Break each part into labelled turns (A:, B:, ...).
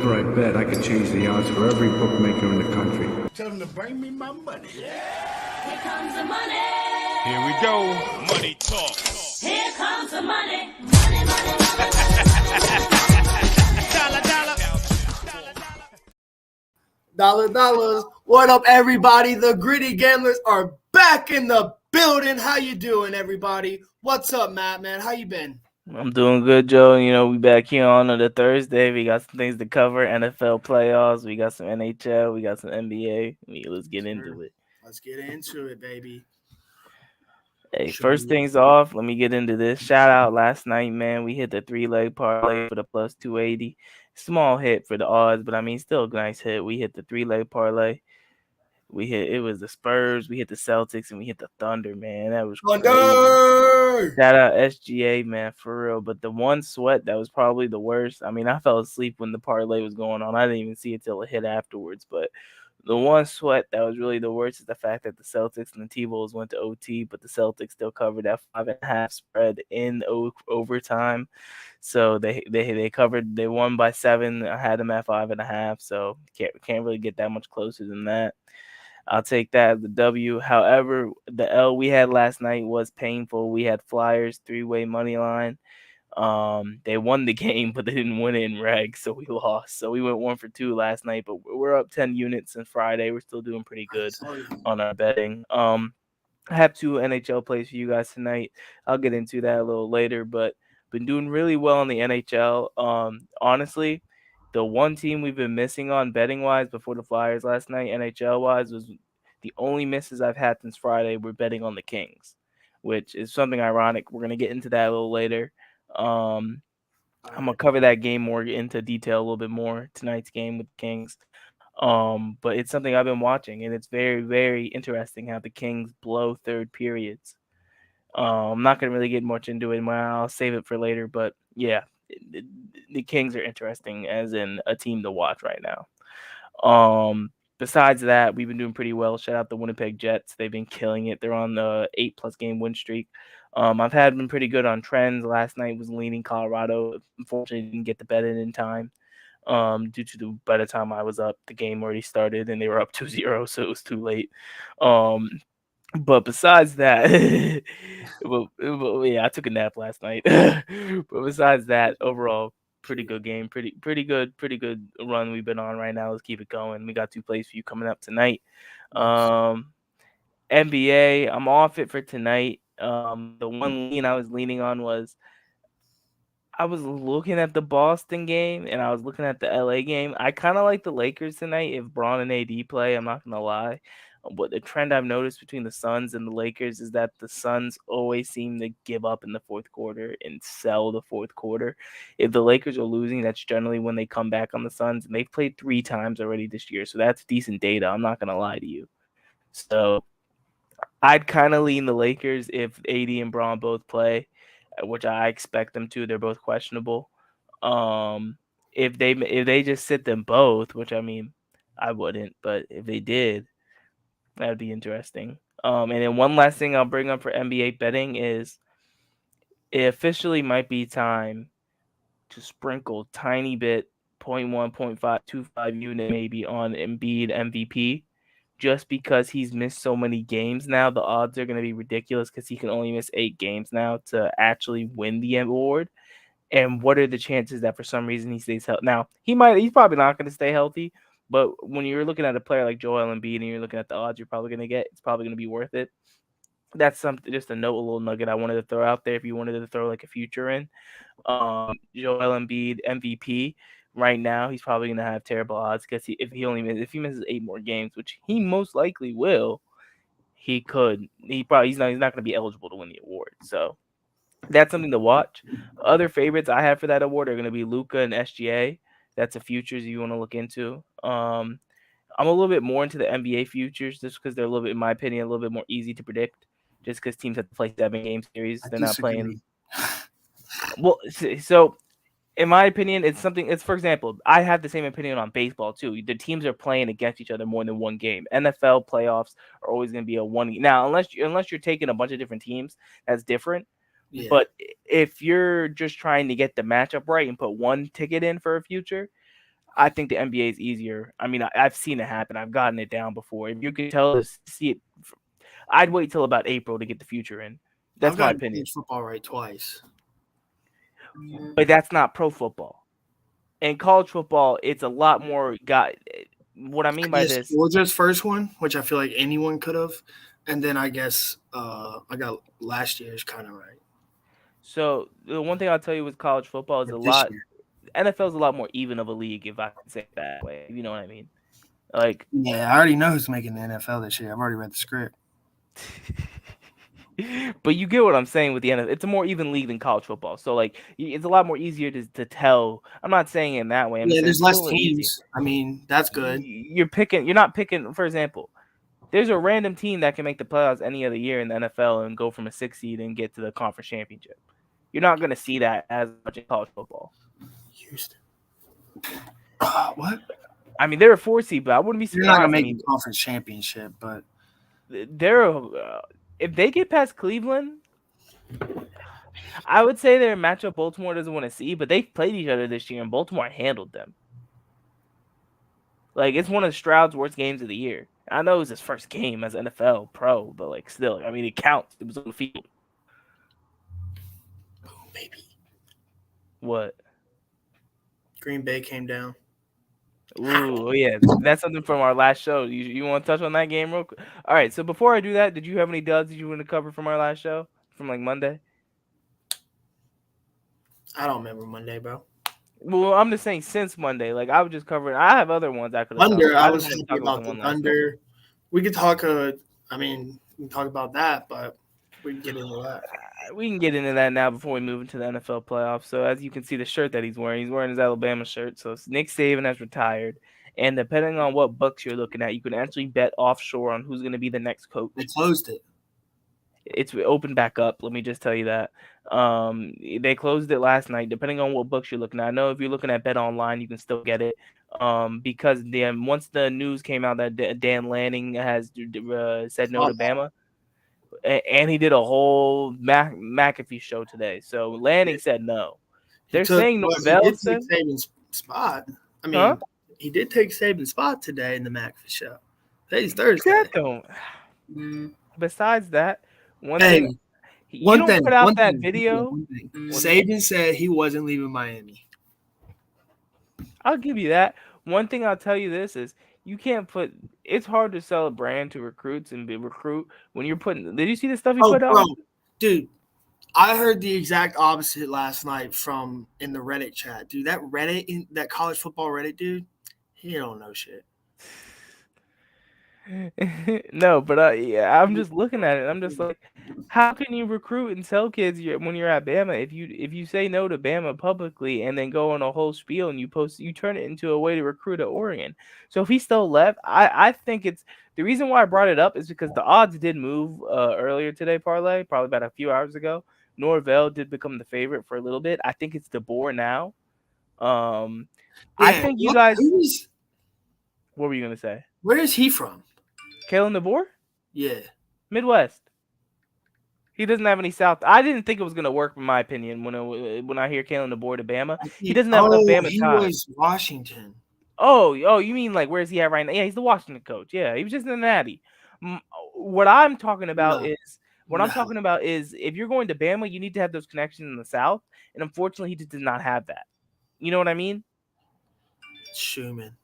A: Whenever I bet, I could change the odds for every bookmaker in the country.
B: Tell them to bring me my money.
C: Here comes the money.
D: Here we go. Money talk.
C: Here comes the money. Money, money, money.
D: Dollar, dollar.
E: Dollars. What up, everybody? The Gritty Gamblers are back in the building. How you doing, everybody? What's up, Matt, man? How you been?
F: I'm doing good, Joe. You know, we back here on a Thursday. We got some things to cover. NFL playoffs. We got some NHL. We got some NBA. Let's get into it.
E: Let's get into it, baby.
F: Hey, first things off, let me get into this. Shout out last night, man. We hit the 3-leg parlay for the plus 280. Small hit for the odds, but I mean, still a nice hit. We hit the 3-leg parlay. It was the Spurs, we hit the Celtics, and we hit the Thunder, man. That was crazy. Shout out SGA, man, for real. But the one sweat that was probably the worst. I mean, I fell asleep when the parlay was going on. I didn't even see it till it hit afterwards. But the one sweat that was really the worst is the fact that the Celtics and the T-Wolves went to OT, but the Celtics still covered that 5.5 spread in overtime. So they covered. They won by 7. I had them at 5.5. So can't really get that much closer than that. I'll take that as the W. However, the L we had last night was painful. We had Flyers 3-way money line. They won the game, but they didn't win it in reg, so we lost. So we went 1 for 2 last night, but we're up 10 units since Friday. We're still doing pretty good on our betting. I have 2 NHL plays for you guys tonight. I'll get into that a little later, but been doing really well in the NHL. Honestly, the one team we've been missing on betting-wise before the Flyers last night, NHL-wise, was the only misses I've had since Friday. We're betting on the Kings, which is something ironic. We're going to get into that a little later. I'm going to cover that game more into detail a little bit more, tonight's game with the Kings. But it's something I've been watching, and it's very, very interesting how the Kings blow third periods. I'm not going to really get much into it. I'll save it for later, but yeah. The Kings are interesting as in a team to watch right now. Besides that, we've been doing pretty well. Shout out the Winnipeg Jets. They've been killing it. They're on the 8+ game win streak. I've been pretty good on trends. Last night was leaning Colorado. Unfortunately, didn't get the bet in time. Due to by the time I was up, the game already started and they were up 2-0, so it was too late. But besides that, yeah, I took a nap last night. But besides that, overall, pretty good game, pretty good run we've been on right now. Let's keep it going. We got 2 plays for you coming up tonight. NBA, I'm off it for tonight. The one lean I was leaning on was I was looking at the Boston game and I was looking at the LA game. I kind of like the Lakers tonight if Braun and AD play. I'm not gonna lie. But the trend I've noticed between the Suns and the Lakers is that the Suns always seem to give up in the fourth quarter and sell the fourth quarter. If the Lakers are losing, that's generally when they come back on the Suns. And they've played 3 times already this year, so that's decent data. I'm not going to lie to you. So I'd kind of lean the Lakers if AD and Braun both play, which I expect them to. They're both questionable. If they just sit them both, which I mean, I wouldn't, but if they did, that'd be interesting. And then one last thing I'll bring up for NBA betting is it officially might be time to sprinkle tiny bit 0.1, 0.5, 0.25 unit maybe on Embiid MVP. Just because he's missed so many games now, the odds are going to be ridiculous because he can only miss 8 games now to actually win the award. And what are the chances that for some reason he stays healthy? Now, he's probably not going to stay healthy, but when you're looking at a player like Joel Embiid and you're looking at the odds you're probably going to get, it's probably going to be worth it. That's something, just a little nugget I wanted to throw out there if you wanted to throw like a future in. Joel Embiid MVP right now, he's probably going to have terrible odds because if he misses 8 more games, which he most likely will, he's not going to be eligible to win the award. So that's something to watch. Other favorites I have for that award are going to be Luka and SGA. That's a futures you want to look into. I'm a little bit more into the NBA futures just because they're a little bit, in my opinion, a little bit more easy to predict. Just because teams have to play 7-game series, they're not playing. Well, so in my opinion, it's for example, I have the same opinion on baseball too. The teams are playing against each other more than one game. NFL playoffs are always going to be a one. Now, unless you're taking a bunch of different teams, that's different. Yeah. But if you're just trying to get the matchup right and put one ticket in for a future, I think the NBA is easier. I mean, I've seen it happen. I've gotten it down before. If you could see it, I'd wait till about April to get the future in. That's
E: I've
F: my
E: gotten
F: opinion.
E: college football right twice.
F: But that's not pro football. In college football, it's a lot more. What I mean by
E: Yes,
F: this,
E: Georgia's first one, which I feel like anyone could have, and then I guess I got last year's kind of right.
F: so the one thing I'll tell you with college football is
E: Or
F: a
E: this
F: lot.
E: year.
F: NFL is a lot more even of a league, if I can say it that way. You know what I mean? Like,
E: Yeah, I already know who's making the NFL this year. I've already read the script.
F: but you get what I'm saying with the NFL. It's a more even league than college football. So like, it's a lot more easier to tell. I'm not saying it in that way. I'm
E: Yeah,
F: just
E: there's
F: saying it's
E: less
F: a little easier.
E: teams. I mean, that's good.
F: You're not picking. For example, there's a random team that can make the playoffs any other year in the NFL and go from a 6 seed and get to the conference championship. You're not going to see that as much in college football.
E: Houston. What?
F: I mean, they're a 4 seed, but I wouldn't be
E: You're not
F: surprised.
E: gonna make the conference championship, but
F: They're if they get past Cleveland, I would say they're a matchup Baltimore doesn't want to see, but they've played each other this year and Baltimore handled them. Like, it's one of Stroud's worst games of the year. I know it was his first game as NFL pro, but like still, I mean, it counts. It was on the field.
E: boom, baby.
F: What?
E: Green Bay came down.
F: Ooh, yeah, that's something from our last show. You want to touch on that game real quick? All right, so before I do that, did you have any duds that you want to cover from our last show from like Monday?
E: I don't remember Monday, bro.
F: Well, I'm just saying since Monday. Like, I was just covering. I have other ones I could have.
E: Thunder, I was
F: just wanted to
E: happy
F: talk
E: about the
F: one last time.
E: Thunder. We could talk. I mean, we can talk about that, but we can get into that.
F: We can get into that now before we move into the NFL playoffs. So as you can see, the shirt that he's wearing his Alabama shirt. So Nick Saban has retired, and depending on what books you're looking at, you can actually bet offshore on who's going to be the next coach.
E: They closed it.
F: It's opened back up. Let me just tell you that. They closed it last night. Depending on what books you're looking at, I know if you're looking at Bet Online, you can still get it. Because then once the news came out that Dan Lanning has said no to Bama. And he did a whole McAfee show today. So Lanning said no. They're saying Norvell
E: He did
F: said
E: take Saban's spot. I mean, he did take Saban's spot today in the McAfee show. Today's Thursday.
F: that don't. Besides that, one
E: Hey,
F: thing you don't put out that video.
E: Saban said he wasn't leaving Miami.
F: I'll give you that. One thing I'll tell you this is you can't put. It's hard to sell a brand to recruits and recruit when you're putting. Did you see the stuff he put out?
E: Bro, dude, I heard the exact opposite last night from in the Reddit chat. Dude, that college football Reddit dude, he don't know shit.
F: No, but yeah, I'm just looking at it. I'm just like, how can you recruit and tell kids when you're at Bama if you say no to Bama publicly and then go on a whole spiel and you turn it into a way to recruit at Oregon. So if he still left, I think it's the reason why I brought it up is because the odds did move earlier today, Parlay, probably about a few hours ago. Norvell did become the favorite for a little bit. I think it's DeBoer now. I think you guys. What were you gonna say?
E: Where is he from?
F: Kalen DeBoer?
E: Yeah.
F: Midwest. He doesn't have any South. I didn't think it was going to work, in my opinion, when I hear Kalen DeBoer to Bama. He doesn't have enough Bama
E: he
F: ties.
E: was Washington.
F: Oh, you mean like where's he at right now? Yeah, he's the Washington coach. Yeah, he was just in the Natty. What I'm talking about is if you're going to Bama, you need to have those connections in the South, and unfortunately, he just did not have that. You know what I mean?
E: Schumann.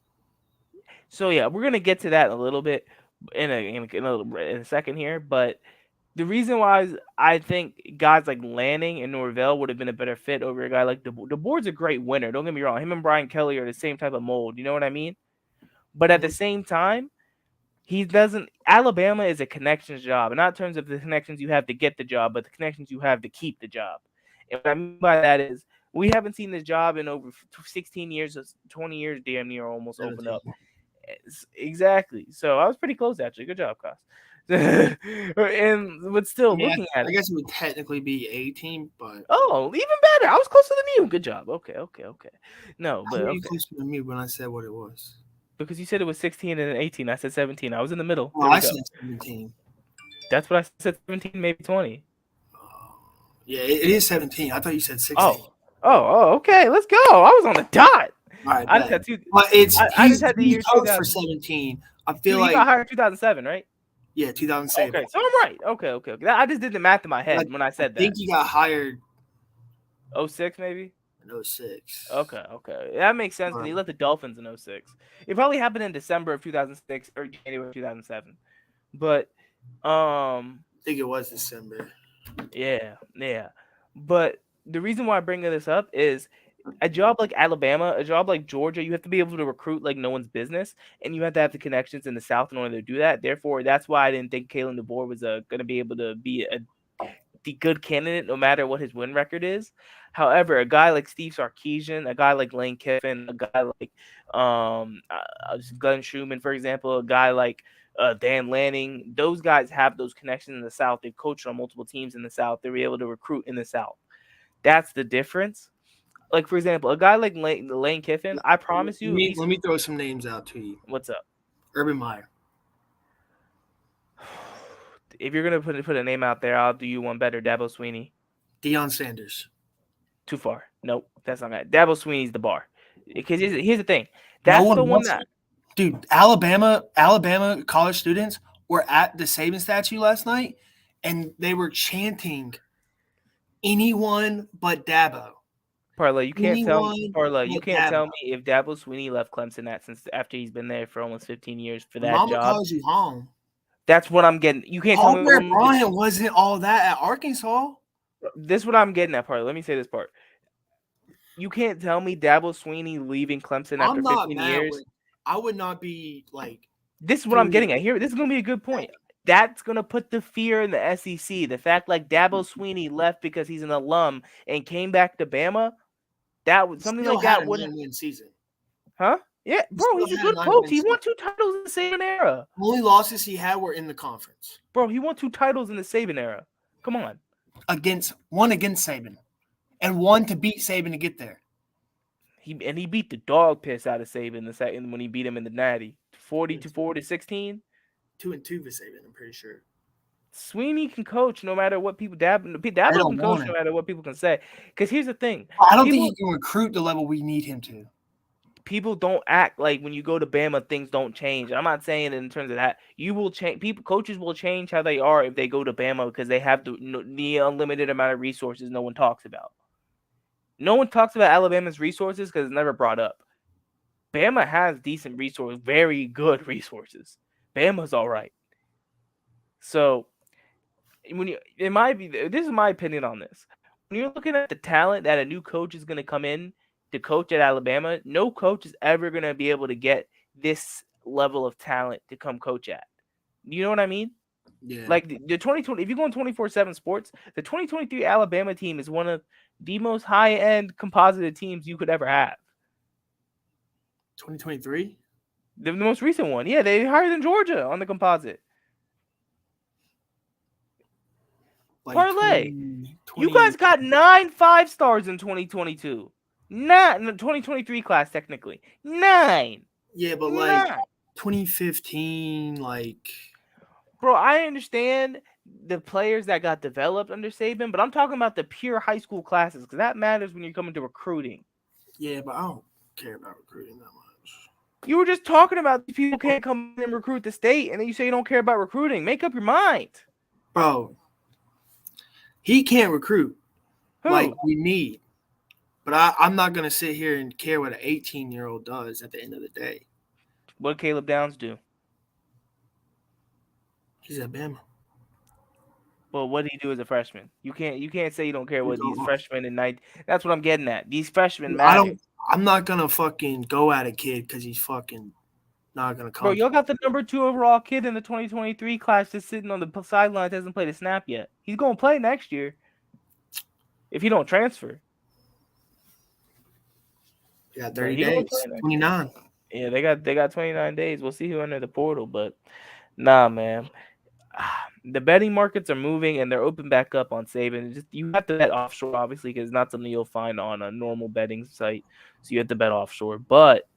F: So yeah, we're gonna get to that in a little bit. In a second here, but the reason why is I think guys like Lanning and Norvell would have been a better fit over a guy like DeBoer. DeBoer's a great winner. Don't get me wrong. Him and Brian Kelly are the same type of mold. You know what I mean? But at the same time, he doesn't. Alabama is a connections job, and not in terms of the connections you have to get the job, but the connections you have to keep the job. And what I mean by that is we haven't seen this job in over 16 years, 20 years, damn near almost opened up. Exactly. So I was pretty close, actually. Good job, Cos. But still, looking at it,
E: I guess it would technically be 18, but
F: even better. I was closer than you. Good job. Okay. No, but
E: you closer than me when I said what it was?
F: Because you said it was 16 and 18. I said 17. I was in the middle.
E: Oh, I said 17.
F: That's what I said. 17, maybe 20.
E: Yeah, it is 17. I thought you said 16.
F: Oh, okay. Let's go. I was on the dot.
E: All right,
F: I just
E: bet.
F: had two.
E: But it's
F: I just had the
E: he's
F: year
E: coached for
F: 2000.
E: 17. I
F: Dude,
E: feel
F: he
E: like
F: got hired in 2007, right?
E: 2007.
F: Okay, so I'm right. Okay. I just did the math in my head when I
E: I
F: said
E: think
F: that.
E: he got hired
F: 06 maybe.
E: in 06.
F: Okay. That makes sense because he left the Dolphins in 06. It probably happened in December of 2006 or January of 2007. But
E: I think it was December.
F: yeah. But the reason why I bring this up is a job like Alabama, a job like Georgia, you have to be able to recruit like no one's business, and you have to have the connections in the South in order to do that. Therefore, that's why I didn't think Kalen DeBoer was going to be able to be the good candidate no matter what his win record is. However, a guy like Steve Sarkisian, a guy like Lane Kiffin, a guy like Glenn Schumann, for example, a guy like Dan Lanning, those guys have those connections in the South. They've coached on multiple teams in the South. They're able to recruit in the South. That's the difference. Like, for example, a guy like Lane Kiffin, I promise you.
E: Let me throw some names out to you.
F: What's up?
E: Urban Meyer.
F: If you're gonna put a name out there, I'll do you one better. Dabo Swinney.
E: Deion Sanders.
F: Too far. Nope, that's not right. Dabo Swinney's the bar. Because here's the thing. That's
E: No
F: the one
E: wants
F: that.
E: it. Dude, Alabama college students were at the Saban statue last night, and they were chanting, "Anyone but Dabo."
F: Parlay, you can't tell me.
E: Anyone
F: Parlay, you
E: but
F: can't tell
E: Dabo.
F: me if Dabo Swinney left Clemson since after he's been there for almost 15 years for that
E: Mama
F: job.
E: calls you home.
F: That's what I'm getting. You can't tell me.
E: Albert Bryant wasn't all that at Arkansas.
F: This is what I'm getting at, Parlay. Let me say this part. You can't tell me Dabo Swinney leaving Clemson after 15 years.
E: I would not be like.
F: This is what I'm getting at here. This is going to be a good point. That's going to put the fear in the SEC. The fact like Dabo Swinney left because he's an alum and came back to Bama, that would something like that wouldn't
E: win season.
F: Huh? Yeah, bro, he's a good coach. He won 2 titles in the Saban era.
E: The only losses he had were in the conference.
F: Bro, he won 2 titles in the Saban era. Come on.
E: One against Saban, and one to beat Saban to get there.
F: He beat the dog piss out of Saban in the second when he beat him in the Natty, 40-4 to 16.
E: 2-2 for Saban, I'm pretty sure.
F: Swinney can coach no matter what people Dabo can coach no matter what people can say. Because here's the thing.
E: I don't think he can recruit the level we need him to. People
F: don't act like when you go to Bama, things don't change. I'm not saying in terms of that. You will change. Coaches will change how they are if they go to Bama because they have the unlimited amount of resources no one talks about. No one talks about Alabama's resources because it's never brought up. Bama has decent resources, very good resources. Bama's all right. So, this is my opinion on this. When you're looking at the talent that a new coach is going to come in to coach at Alabama, no coach is ever going to be able to get this level of talent to come coach at. You know what I mean?
E: Yeah.
F: Like the 2020, if you go on 24/7 Sports, the 2023 Alabama team is one of the most high-end composited teams you could ever have.
E: 2023?
F: The most recent one. Yeah, they higher than Georgia on the composite.
E: Like
F: Parlay. You guys got 9 5-stars in 2022. 9 in the 2023 class, technically. 9.
E: Yeah, but like 2015, like.
F: Bro, I understand the players that got developed under Saban, but I'm talking about the pure high school classes because that matters when you're coming to recruiting.
E: Yeah, but I don't care about recruiting that much.
F: You were just talking about people can't come and recruit the state, and then you say you don't care about recruiting. Make up your mind.
E: Bro, he can't recruit
F: Who?
E: like we need. But I'm not going to sit here and care what an 18-year-old does at the end of the day.
F: What did Caleb Downs do?
E: He's at Bama.
F: Well, what did he do as a freshman? You can't say you don't care what these freshmen and night. That's what I'm getting at. These freshmen matter.
E: I'm not gonna fucking go at a kid because he's fucking not gonna come.
F: Bro, y'all got the number 2 overall kid in the 2023 class just sitting on the sidelines, hasn't played a snap yet. He's gonna play next year if he don't transfer.
E: They got 30 days, 29.
F: Yeah, they got 29 days. We'll see who entered the portal, but nah, man. The betting markets are moving and they're open back up on Saban. You have to bet offshore, obviously, because it's not something you'll find on a normal betting site. So you have to bet offshore, but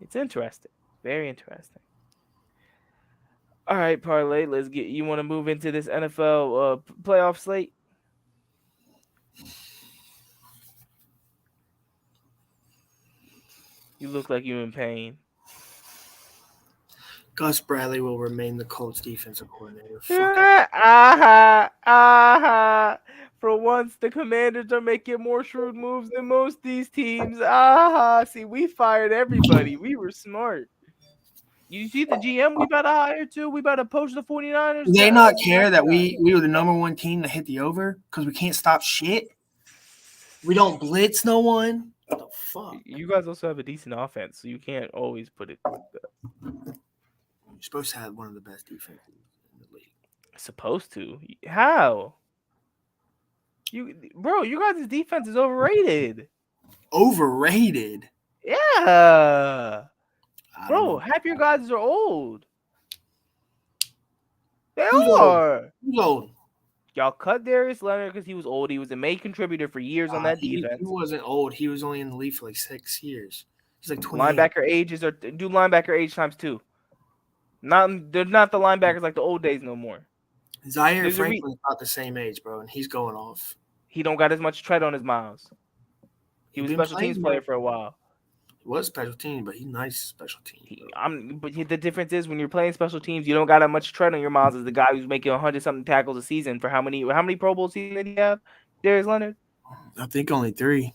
F: it's interesting, very interesting. All right, Parlay, let's get. You want to move into this NFL playoff slate? You look like you're in pain.
E: Gus Bradley will remain the Colts defensive coordinator.
F: For once, the Commanders are making more shrewd moves than most these teams. See, we fired everybody. We were smart. You see the GM we about to hire too? We about to poach the 49ers.
E: Do they not care that we were the number one team to hit the over because we can't stop shit? We don't blitz no one. What the fuck?
F: You guys also have a decent offense, so you can't always put it.
E: You're supposed to have one of the best defenses in the league.
F: Supposed to? How? You guys' defense is overrated.
E: Overrated?
F: Yeah.
E: I don't
F: Bro,
E: know.
F: half your guys are old. They
E: Who's old?
F: are.
E: Who's old?
F: Y'all cut Darius Leonard because he was old. He was a main contributor for years on that defense.
E: He wasn't old. He was only in the league for like 6 years. He's like 20.
F: Linebacker ages are do linebacker age times 2. They're not the linebackers like the old days no more.
E: Zaire
F: There's a
E: Franklin's about the same age, bro, and he's going off.
F: He don't got as much tread on his miles. He was a
E: been
F: special teams
E: playing
F: player
E: more.
F: for a while.
E: He was special team, but he's nice special team. bro.
F: The difference is when you're playing special teams, you don't got that much tread on your miles as the guy who's making 100-something tackles a season. For how many Pro Bowl seasons did he have? Darius Leonard?
E: I think only 3.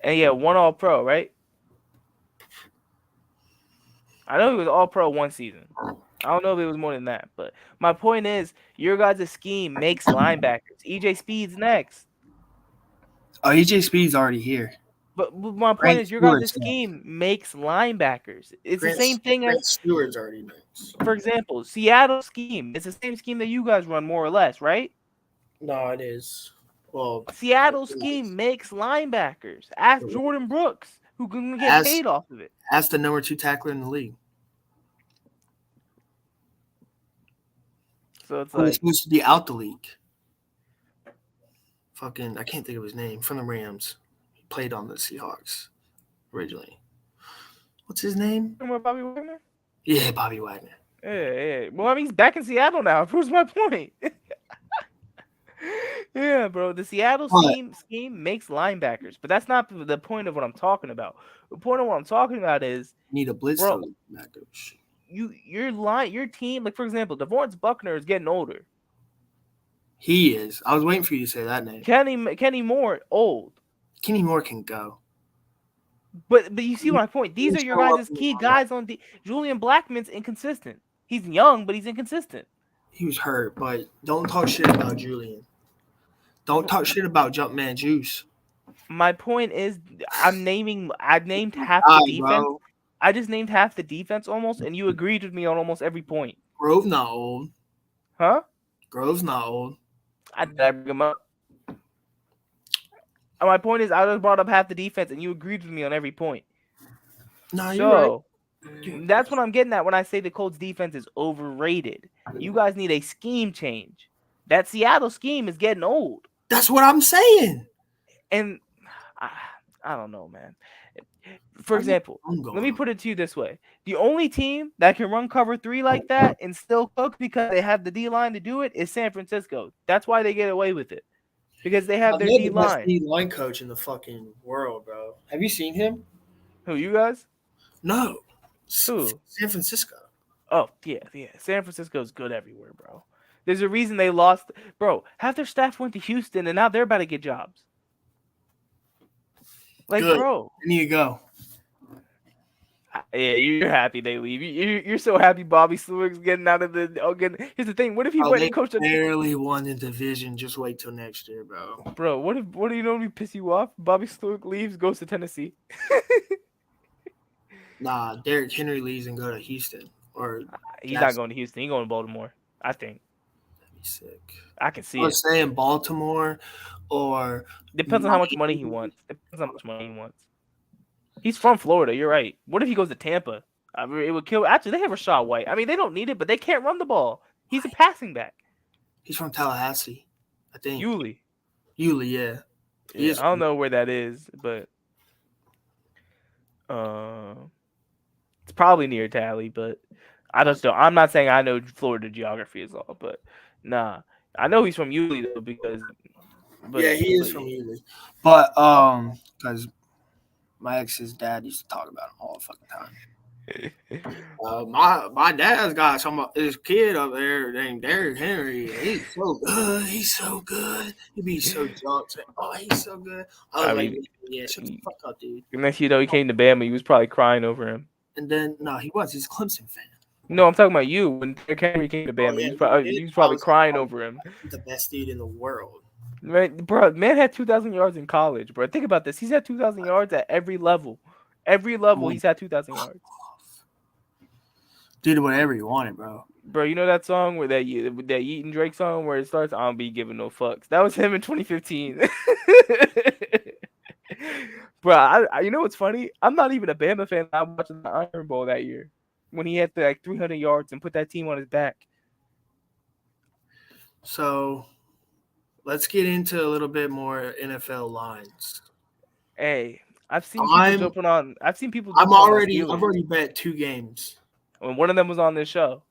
F: And yeah, 1 All-Pro, right? I know he was All-Pro 1 season. I don't know if it was more than that, but my point is, your guys' scheme makes linebackers. EJ Speed's next.
E: Oh, EJ Speed's already here.
F: But my point
E: Grant
F: is, your guys'
E: Stewart's
F: scheme makes linebackers. It's
E: Grant-
F: the same thing
E: Grant
F: as,
E: Stewart's already next.
F: for example, Seattle scheme. It's the same scheme that you guys run, more or less, right?
E: No, it is. Well,
F: Seattle scheme makes linebackers. Ask Jordan Brooks, who can get
E: Ask-
F: paid off of it.
E: that's the number 2 tackler in the league.
F: So it's
E: Who was
F: like,
E: supposed to be out the league. Fucking, I can't think of his name. From the Rams. He played on the Seahawks originally. What's his name?
F: remember Bobby Wagner?
E: Yeah, Bobby Wagner.
F: Yeah. Well, I mean, he's back in Seattle now. Proves my point. Yeah, bro. The Seattle
E: What?
F: scheme makes linebackers, but that's not the point of what I'm talking about. The point of what I'm talking about is
E: Need a blitz.
F: Bro.
E: Shit.
F: your team. Like, for example, DeVorance Buckner is getting older.
E: He is. I was waiting for you to say that name.
F: Kenny Moore old.
E: Kenny Moore can go.
F: But you see my point. These are your guys' key guys on the Julian Blackmon's inconsistent. He's young, but he's inconsistent.
E: He was hurt, but don't talk shit about Julian. Don't talk shit about Jumpman Juice.
F: My point is, I named half
E: All
F: the
E: right,
F: defense.
E: bro.
F: I just named half the defense almost, and you agreed with me on almost every point.
E: Grove not old.
F: Huh?
E: Grove's not old.
F: I bring him up. And my point is, I just brought up half the defense, and you agreed with me on every point.
E: No, you're right.
F: So that's what I'm getting at when I say the Colts defense is overrated. You guys need a scheme change. That Seattle scheme is getting old.
E: That's what I'm saying.
F: And I don't know, man. For example, let me put it to you this way. The only team that can run cover 3 like that and still cook because they have the D-line to do it is San Francisco. That's why they get away with it. Because they have their
E: They're the best
F: D-line.
E: D-line coach in the fucking world, bro. Have you seen him?
F: Who, you guys?
E: No.
F: Who?
E: San Francisco.
F: Oh, yeah. San Francisco is good everywhere, bro. There's a reason they lost. Bro, half their staff went to Houston, and now they're about to get jobs. Like,
E: Good.
F: bro.
E: I need to go.
F: Yeah, you're happy they leave. You're so happy Bobby Slewig's getting out of the. Here's the thing. What if he went
E: They
F: and coached?
E: barely won the division. Just wait till next year, bro.
F: Bro, what do you know me piss you off? Bobby Slewig leaves, goes to Tennessee.
E: Nah, Derrick Henry leaves and go to Houston. Or
F: He's not going to Houston. He's going to Baltimore. I think.
E: that'd be sick.
F: I can see
E: I
F: it.
E: was saying Baltimore or
F: Depends on how much money he wants. Depends on how much money he wants. He's from Florida. You're right. What if he goes to Tampa? I mean, it would kill. Actually, they have Rashad White. I mean, they don't need it, but they can't run the ball. He's a passing back.
E: he's from Tallahassee, I think.
F: Yulee.
E: Yulee, yeah. He
F: Yeah,
E: is
F: I don't know where that is, but it's probably near Tally. But I just don't. I'm not saying I know Florida geography is all, but nah, I know he's from Yulee though because.
E: Yeah, he is from Yulee. But because My ex's dad used to talk about him all the fucking time. My dad's got this kid up there named Derrick Henry. He's so good. He's so good. He'd be so drunk saying, "Oh, he's so good." I was yeah, shut the fuck up, dude.
F: Unless you know he came to Bama, he was probably crying over him.
E: And then no, he was. He's a Clemson fan.
F: No, I'm talking about you. When Derrick Henry came to Bama, he was probably crying over him.
E: The best dude in the world.
F: Man had 2,000 yards in college, bro. Think about this. He's had 2,000 yards at every level. Every level, he's had 2,000 yards.
E: Did whatever you wanted, bro.
F: Bro, you know that song where that Yeat and Drake song where it starts, "I don't be giving no fucks." That was him in 2015. Bro, I you know what's funny? I'm not even a Bama fan. I'm watching the Iron Bowl that year when he had like 300 yards and put that team on his back.
E: So, let's get into a little bit more NFL lines.
F: Hey, I've seen people jumping on. I've
E: already bet 2 games.
F: And one of them was on this show.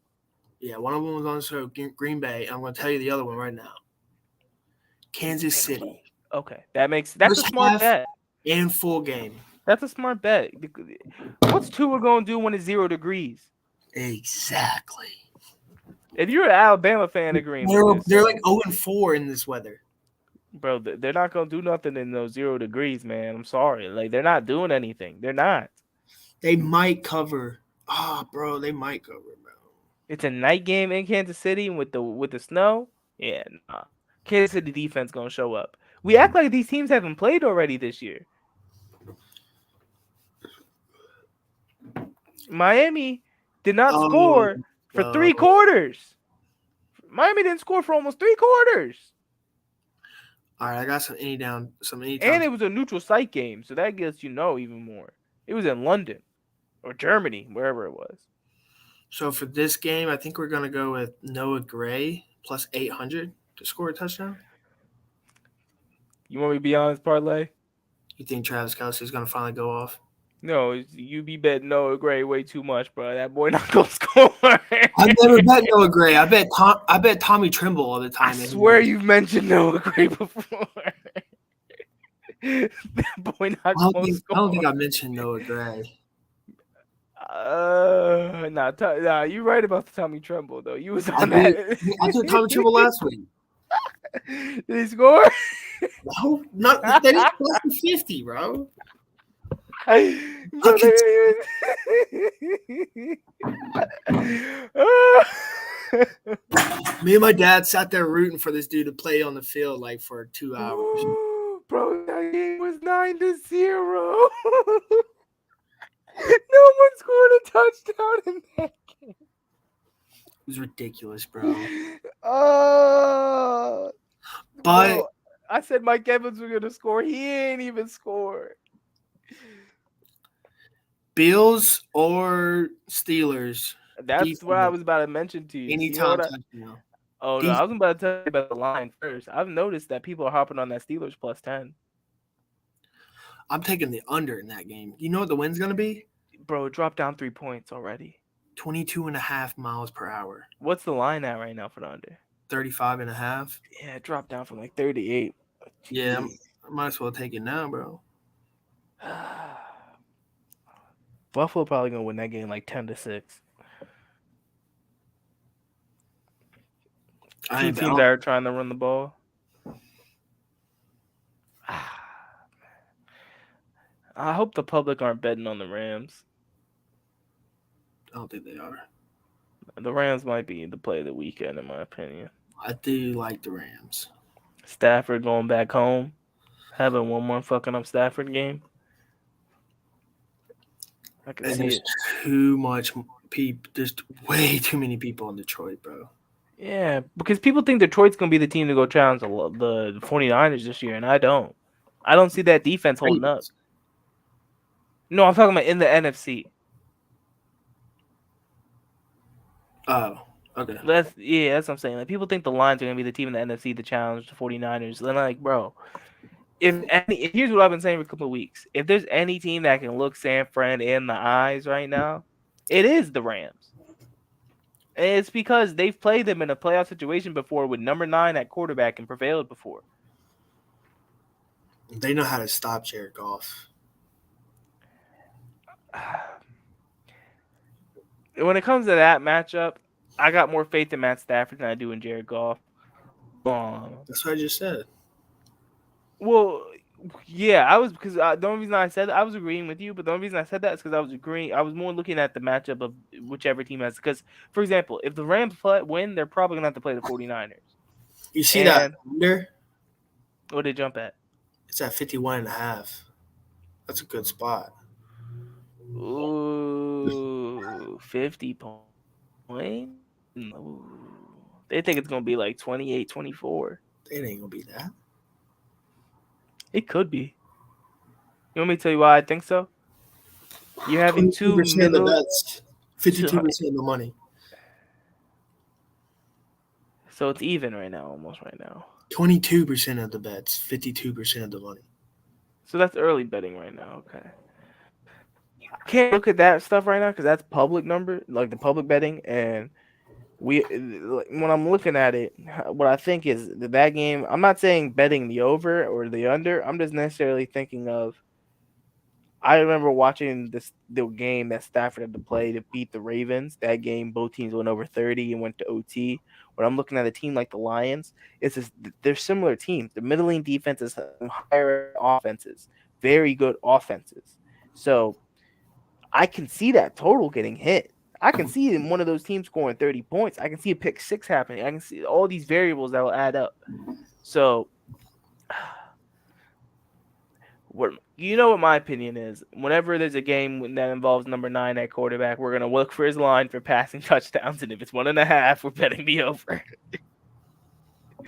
E: Yeah, one of them was on the show, Green Bay. I'm going to tell you the other one right now. Kansas City.
F: Okay, that's a smart bet.
E: And full game.
F: That's a smart bet. What's Tua going to do when it's 0 degrees?
E: Exactly.
F: If you're an Alabama fan agreeing,
E: they're like 0-4 in this weather.
F: Bro, they're not going to do nothing in those 0 degrees, man. I'm sorry. Like, they're not doing anything. They're not.
E: They might cover. Bro, they might cover, bro.
F: It's a night game in Kansas City with the snow. Yeah, nah. Kansas City defense gonna show up. We act like these teams haven't played already this year. Miami did not score for 3 quarters. Miami didn't score for almost 3 quarters.
E: All right, I got some anytime.
F: And it was a neutral site game, so that gets you know even more. It was in London. Or Germany, wherever it was.
E: So for this game, I think we're going to go with Noah Gray plus 800 to score a touchdown.
F: You want me to be honest, parlay?
E: You think Travis Kelce is going to finally go off?
F: No, you be betting Noah Gray way too much, bro. That boy not going to score.
E: I never bet Noah Gray. I bet Tommy Trimble all the time.
F: I swear you've mentioned Noah Gray before. That boy not going to score.
E: I don't think I mentioned Noah Gray.
F: Nah, you're right about the Tommy Tremble though. You was on that.
E: I took Tommy Tremble last week.
F: Did he score?
E: No, not that is plus 50, bro. Me and my dad sat there rooting for this dude to play on the field like for 2 hours.
F: Ooh, bro, that game was 9-0. No one scored a touchdown in that game.
E: It was ridiculous, bro.
F: But bro, I said Mike Evans was gonna score. He ain't even scored.
E: Bills or Steelers?
F: That's what I was about to mention to you.
E: Anytime.
F: Oh no, I was about to tell you about the line first. I've noticed that people are hopping on that Steelers plus 10.
E: I'm taking the under in that game. You know what the wind's going to be?
F: Bro, it dropped down 3 points already.
E: 22.5 miles per hour.
F: What's the line at right now for the under?
E: 35.5.
F: Yeah, it dropped down from like 38.
E: Yeah, I might as well take it now, bro.
F: Buffalo probably going to win that game like 10-6. Two teams that are trying to run the ball. I hope the public aren't betting on the Rams.
E: I don't think they are.
F: The Rams might be the play of the weekend, in my opinion.
E: I do like the Rams.
F: Stafford going back home, having one more fucking up Stafford game. I can see it.
E: Too much people. There's way too many people in Detroit, bro.
F: Yeah, because people think Detroit's going to be the team to go challenge the 49ers this year, and I don't. I don't see that defense holding up. No, I'm talking about in the NFC.
E: Oh, okay.
F: That's what I'm saying. Like, people think the Lions are going to be the team in the NFC to challenge the 49ers. Then, like, bro, here's what I've been saying for a couple of weeks. If there's any team that can look San Fran in the eyes right now, it is the Rams. And it's because they've played them in a playoff situation before with number 9 at quarterback and prevailed before.
E: They know how to stop Jared Goff.
F: when it comes to that matchup, I got more faith in Matt Stafford than I do in Jared Goff.
E: That's what I just said.
F: Well, yeah, I was because the only reason I said that, I was agreeing with you, but the only reason I said that is because I was agreeing. I was more looking at the matchup of whichever team has. Because, for example, if the Rams win, they're probably gonna have to play the 49ers.
E: You see that under?
F: What did they jump at?
E: It's at 51.5. That's a good spot.
F: Ooh, 50 points. Ooh. They think it's gonna be like 28, 24.
E: It ain't gonna be that.
F: It could be. You want me to tell you why I think so? You're having two
E: 22% of the
F: middle.
E: bets, 52% of the money.
F: So it's even right now, almost right now.
E: 22% of the bets, 52% of the money.
F: So that's early betting right now. Okay. I can't look at that stuff right now because that's public number, like the public betting. And when I'm looking at it, what I think is that game, I'm not saying betting the over or the under. I'm just necessarily thinking of, I remember watching the game that Stafford had to play to beat the Ravens. That game, both teams went over 30 and went to OT. When I'm looking at a team like the Lions, they're similar teams. The middling defenses have higher offenses, very good offenses. So I can see that total getting hit. I can see in one of those teams scoring 30 points. I can see a pick six happening. I can see all these variables that will add up. So what my opinion is, whenever there's a game that involves number 9 at quarterback, we're gonna look for his line for passing touchdowns, and if it's 1.5, we're betting the over.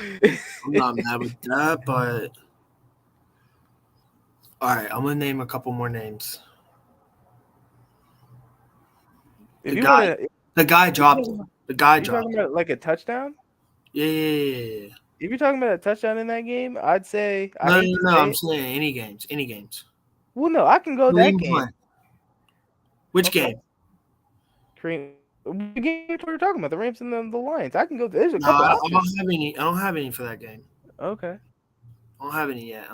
E: I'm not mad with that, but all right, I'm gonna name a couple more names. The guy dropped him. The guy dropped
F: talking about like a touchdown?
E: Yeah.
F: If you're talking about a touchdown in that game, I'd say
E: No, I'm saying any games.
F: Well, no, I can go that game.
E: Which game?
F: The game we're talking about, the Rams and the Lions. I can go. There's a
E: No,
F: couple.
E: I don't have any for that game.
F: Okay.
E: I don't have any yet.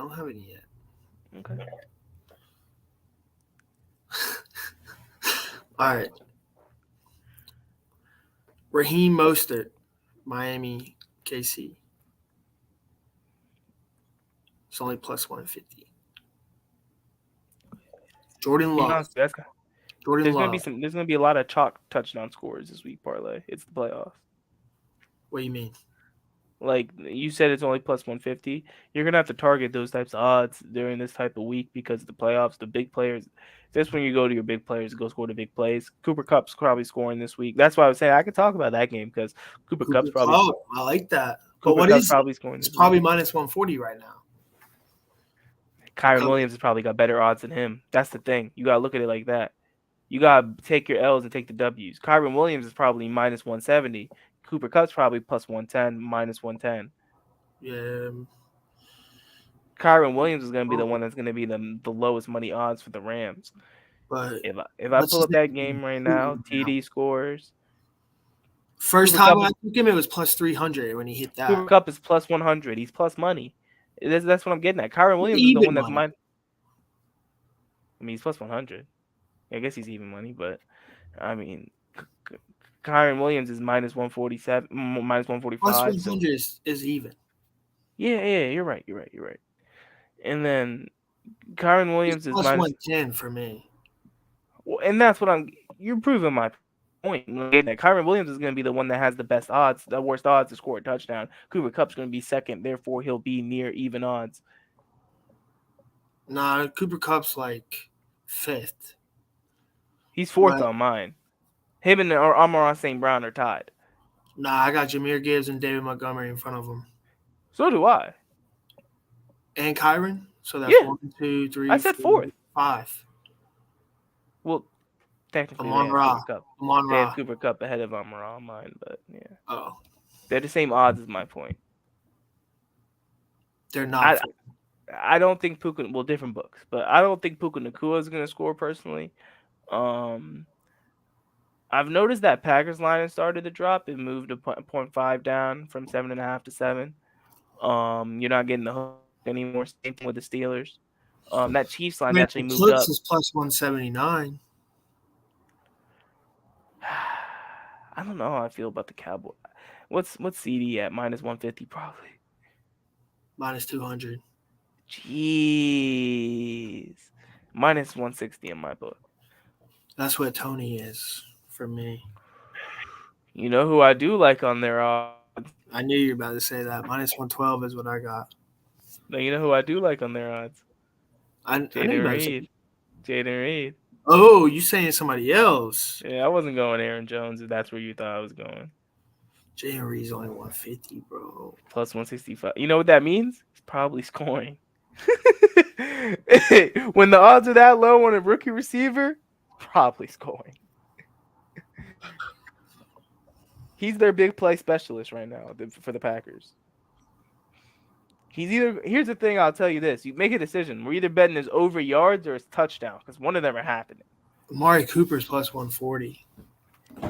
F: Okay.
E: All right. Raheem Mostert, Miami, KC. It's only plus 150. Jordan Love.
F: There's gonna be a lot of chalk touchdown scores this week, parlay. It's the playoffs.
E: What do you mean?
F: Like you said, it's only plus 150. You're gonna have to target those types of odds during this type of week because the playoffs, the big players. That's when you go to your big players, go score the big plays. Cooper Kupp's probably scoring this week. That's why I was saying I could talk about that game because Cooper Kupp's probably.
E: Oh, I like that.
F: But what is probably scoring?
E: It's probably minus 140 right now.
F: Kyren Williams has probably got better odds than him. That's the thing. You gotta look at it like that. You gotta take your L's and take the W's. Kyren Williams is probably minus 170. Cooper Kupp's probably plus 110, minus 110.
E: Yeah.
F: Kyren Williams is going to be the one that's going to be the lowest money odds for the Rams.
E: But
F: if I pull up that game right now, TD scores.
E: First time I took him, it was plus 300 when he hit that.
F: Cooper Kupp is plus 100. He's plus money. That's what I'm getting at. Kyren Williams is the one that's mine. I mean, he's plus 100. I guess he's even money, but I mean, Kyren Williams is minus 147, minus 145.
E: Plus 100 is even.
F: Yeah, you're right. And then Kyren Williams is
E: plus
F: minus
E: 110 for me.
F: Well, and that's what you're proving my point. Kyren Williams is going to be the one that has the best odds, the worst odds to score a touchdown. Cooper Kupp's going to be second, therefore he'll be near even odds.
E: Nah, Cooper Kupp's like fifth.
F: He's fourth on mine. Him and Amon-Ra St. Brown are tied.
E: Nah, I got Jahmyr Gibbs and David Montgomery in front of him.
F: So do I.
E: And Kyren? So that's 1, 2, 3,
F: I said
E: 4,
F: fourth.
E: 5.
F: Well, technically,
E: Amon-Ra.
F: They have Cooper Kupp ahead of Amon-Ra on mine, but yeah.
E: Oh.
F: They're the same odds is my point.
E: They're not.
F: I don't think Puka, well, different books, but I don't think Puka Nacua is going to score personally. I've noticed that Packers line has started to drop. It moved a 0.5 down from 7.5 to 7. You're not getting the hook anymore. Same thing with the Steelers. That Chiefs line actually moved up.
E: Is plus 179.
F: I don't know how I feel about the Cowboys. What's CD at? -150 probably.
E: Minus 200.
F: Jeez. -160 in my book.
E: That's what Tony is for me.
F: You know who I do like on their odds?
E: I knew you were about to say that. Minus 112 is what I got.
F: No, you know who I do like on their odds?
E: I knew you
F: Jaden
E: were about to say-
F: Reed. Jaden Reed.
E: Oh, you saying somebody else?
F: Yeah, I wasn't going Aaron Jones if that's where you thought I was going.
E: Jalen Reed's only 150, bro.
F: Plus 165. You know what that means? It's probably scoring. When the odds are that low on a rookie receiver, probably scoring. He's their big play specialist right now for the Packers. Here's the thing, I'll tell you this. You make a decision. We're either betting his over yards or his touchdown because one of them are happening.
E: Amari Cooper's plus 140.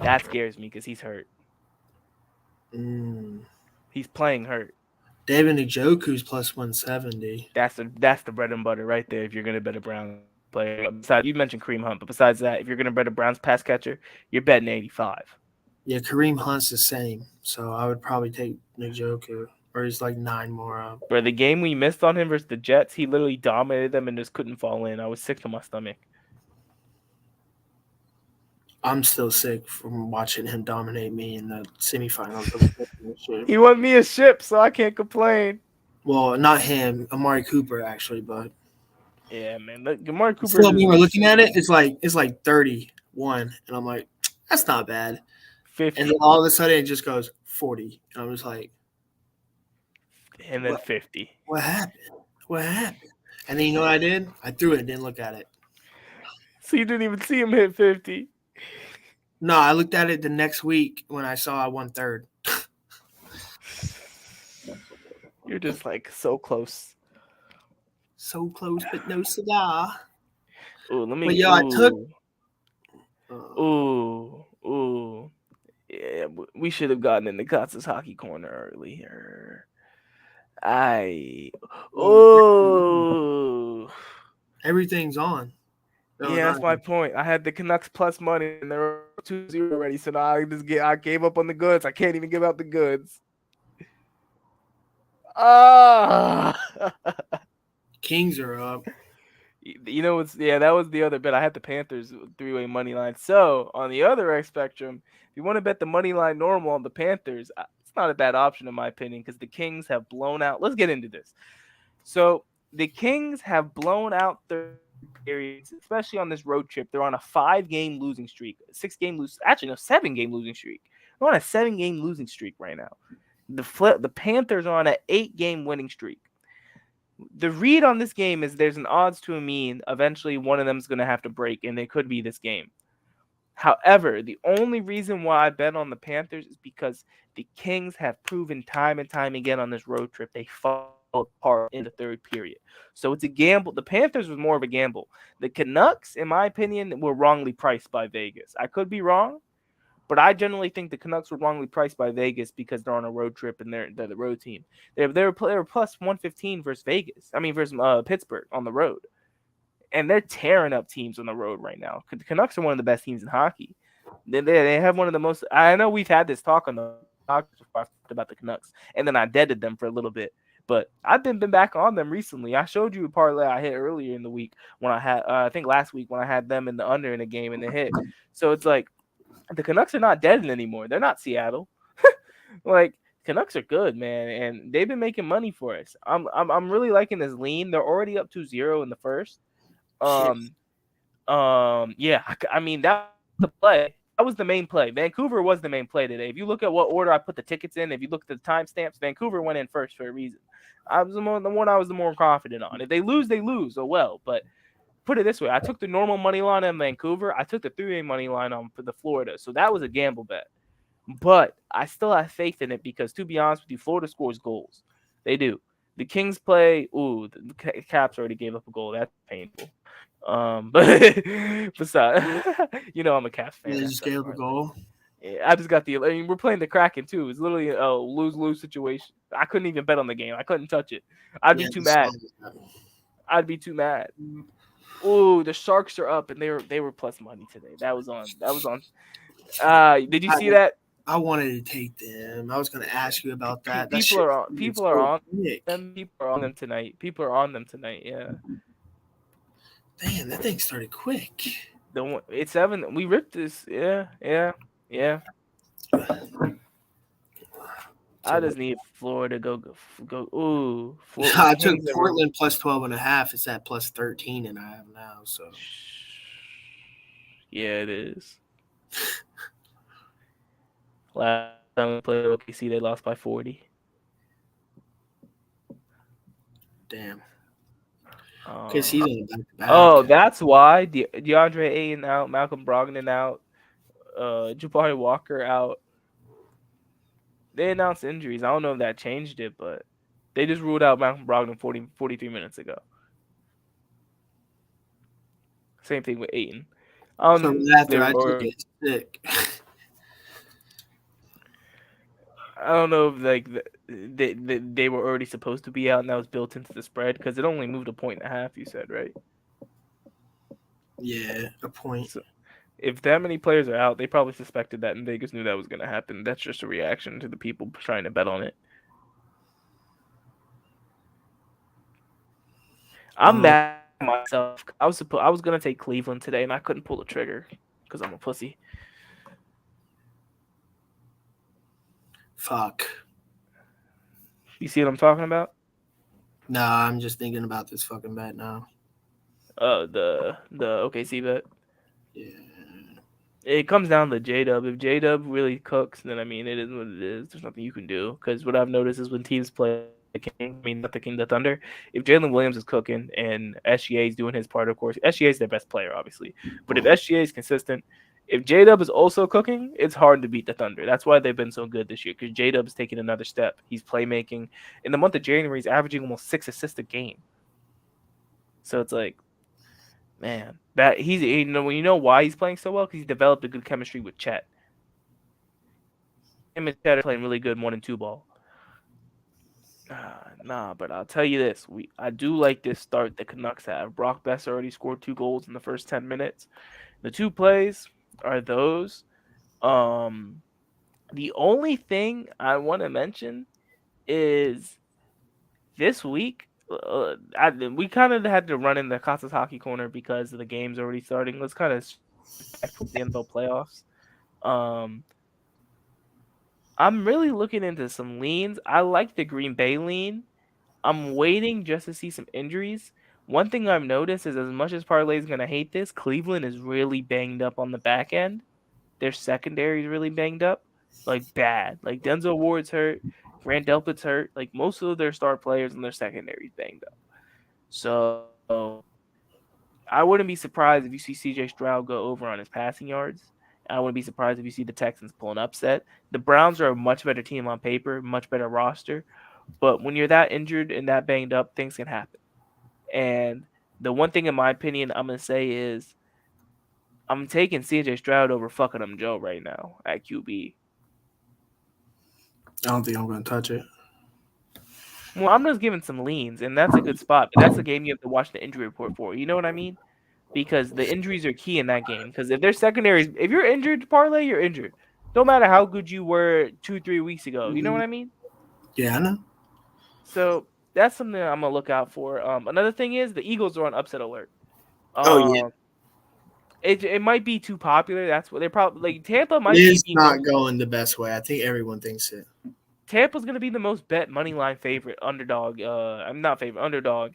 F: That scares me because he's hurt. He's playing hurt.
E: David Njoku's plus 170.
F: That's the bread and butter right there if you're going to bet a Browns player. Besides, you mentioned Kareem Hunt, but besides that, if you're going to bet a Browns pass catcher, you're betting 85.
E: Yeah, Kareem Hunt's the same. So I would probably take Njoku. Or he's like 9 more up.
F: Bro, the game we missed on him versus the Jets, he literally dominated them and just couldn't fall in. I was sick to my stomach.
E: I'm still sick from watching him dominate me in the semifinals.
F: He won me a ship, so I can't complain.
E: Well, not him, Amari Cooper actually, but
F: yeah, man. Look, Amari Cooper.
E: Still, when we're looking at it, it's like 31, and I'm like, that's not bad.
F: 50,
E: and then all of a sudden it just goes 40, and I'm just like,
F: and then 50.
E: What happened? And then you know what I did? I threw it and didn't look at it.
F: So you didn't even see him hit 50?
E: No, I looked at it the next week when I saw I won third.
F: You're just like so close.
E: So close, but no cigar.
F: Ooh, let me.
E: But I took.
F: Ooh. Yeah, we should have gotten into Katz's hockey corner earlier.
E: Everything's on.
F: Yeah, that's my point. I had the Canucks plus money and they're 2-0 already. So now I gave up on the goods. I can't even give out the goods.
E: Kings are up.
F: You know that was the other bet. I had the Panthers 3-way money line. So on the other X spectrum, if you want to bet the money line normal on the Panthers, it's not a bad option in my opinion because the Kings have blown out. Let's get into this. So the Kings have blown out their areas, especially on this road trip. They're on a 5-game losing streak, 7-game losing streak. They're on a 7-game losing streak right now. The Panthers are on an 8-game winning streak. The read on this game is there's an odds to a mean. Eventually, one of them is going to have to break, and it could be this game. However, the only reason why I bet on the Panthers is because the Kings have proven time and time again on this road trip they fall apart in the third period. So it's a gamble. The Panthers was more of a gamble. The Canucks, in my opinion, were wrongly priced by Vegas. I could be wrong, but I generally think the Canucks were wrongly priced by Vegas because they're on a road trip and they're the road team. They were plus 115 versus versus Pittsburgh on the road. And they're tearing up teams on the road right now. The Canucks are one of the best teams in hockey. They have one of the most. I know we've had this talk on the podcast about the Canucks, and then I deaded them for a little bit. But I've been back on them recently. I showed you a parlay I hit earlier in the week when I had, I think last week when I had them in the under in a game and they hit. So it's like the Canucks are not dead anymore. They're not Seattle. Like Canucks are good, man, and they've been making money for us. I'm really liking this lean. They're already up 2-0 in the first. Yeah, I mean that's the play. That was the main play. Vancouver was the main play today. If you look at what order I put the tickets in, if you look at the timestamps, Vancouver went in first for a reason. I was the one I was the more confident on. If they lose, they lose. Oh well. But put it this way: I took the normal money line on Vancouver. I took the 3-way money line on for the Florida. So that was a gamble bet. But I still have faith in it because, to be honest with you, Florida scores goals. They do. The Kings play. Ooh, the Caps already gave up a goal. That's painful. But besides, you know I'm a Caps fan.
E: They just gave up a goal.
F: Yeah, I just got we're playing the Kraken too. It's literally a lose-lose situation. I couldn't even bet on the game. I couldn't touch it. I'd be too mad. I'd be too mad. Ooh, the Sharks are up, and they were plus money today. That was on. Did you see that?
E: I wanted to take them. I was going to ask you about that. That
F: People
E: shit
F: are on.
E: is
F: People
E: so
F: are on
E: quick.
F: them. People are on them tonight. People are on them tonight. Yeah.
E: Damn, that thing started quick.
F: It's 7. We ripped this. Yeah. I just need Florida to go. Ooh,
E: I took
F: Kings are-
E: Portland plus 12.5. It's at plus 13.5 now. So
F: Yeah, it is. Last time we played OKC, they lost by 40.
E: damn. Because he's on the back-to-back.
F: Oh, that's why DeAndre Ayton out, Malcolm Brogdon out, Jabari Walker out. They announced injuries. I don't know if that changed it, but they just ruled out Malcolm Brogdon 43 minutes ago. Same thing with Ayton.
E: So after I took it sick.
F: I don't know if they were already supposed to be out and that was built into the spread because it only moved 1.5 points. You said, right?
E: Yeah, a point.
F: So if that many players are out, they probably suspected that, and Vegas knew that was going to happen. That's just a reaction to the people trying to bet on it. I'm mad at myself. I was going to take Cleveland today, and I couldn't pull the trigger because I'm a pussy.
E: Fuck.
F: You see what I'm talking about?
E: Nah, I'm just thinking about this fucking bet now.
F: The OKC bet.
E: Yeah.
F: It comes down to J-Dub. If J-Dub really cooks, then I mean, it is what it is. There's nothing you can do. Because what I've noticed is when teams play the King, I mean, not the King, the Thunder, if Jalen Williams is cooking and SGA is doing his part, of course, SGA is their best player, obviously. But if SGA is consistent, if J-Dub is also cooking, it's hard to beat the Thunder. That's why they've been so good this year, because J-Dub is taking another step. He's playmaking. In the month of January, he's averaging almost 6 assists a game. So it's like, man, that when you know why he's playing so well, because he's developed a good chemistry with Chet. Him and Chet are playing really good 1 and 2 ball. But I'll tell you this: I do like this start the Canucks have. Brock Besser already scored 2 goals in the first 10 minutes. The 2 plays are those. The only thing I want to mention is this week. We kind of had to run in the Casas Hockey Corner because the game's already starting. Let's kind of the NFL playoffs. I'm really looking into some leans. I like the Green Bay lean. I'm waiting just to see some injuries. One thing I've noticed is as much as Parlay is going to hate this, Cleveland is really banged up on the back end. Their secondary is really banged up, like bad. Like Denzel Ward's hurt. Grant Delpit's hurt. Like most of their star players and their secondary is banged up. So I wouldn't be surprised if you see CJ Stroud go over on his passing yards. I wouldn't be surprised if you see the Texans pull an upset. The Browns are a much better team on paper, much better roster. But when you're that injured and that banged up, things can happen. And the one thing, in my opinion, I'm going to say is I'm taking CJ Stroud over fucking him Joe right now at QB.
E: I don't think I'm going to touch it.
F: Well, I'm just giving some leans, and that's a good spot. But that's a game you have to watch the injury report for. You know what I mean? Because the injuries are key in that game. Because if their secondaries, if you're injured, Parlay, you're injured. No matter how good you were 2-3 weeks ago. You know what I mean?
E: Yeah, I know.
F: So that's something I'm going to look out for. Another thing is the Eagles are on upset alert.
E: Yeah.
F: It might be too popular. That's what they're probably like. Tampa might
E: It's
F: be
E: not going the best way. I think everyone thinks it.
F: Tampa's going to be the most bet money line favorite underdog. I'm not favorite underdog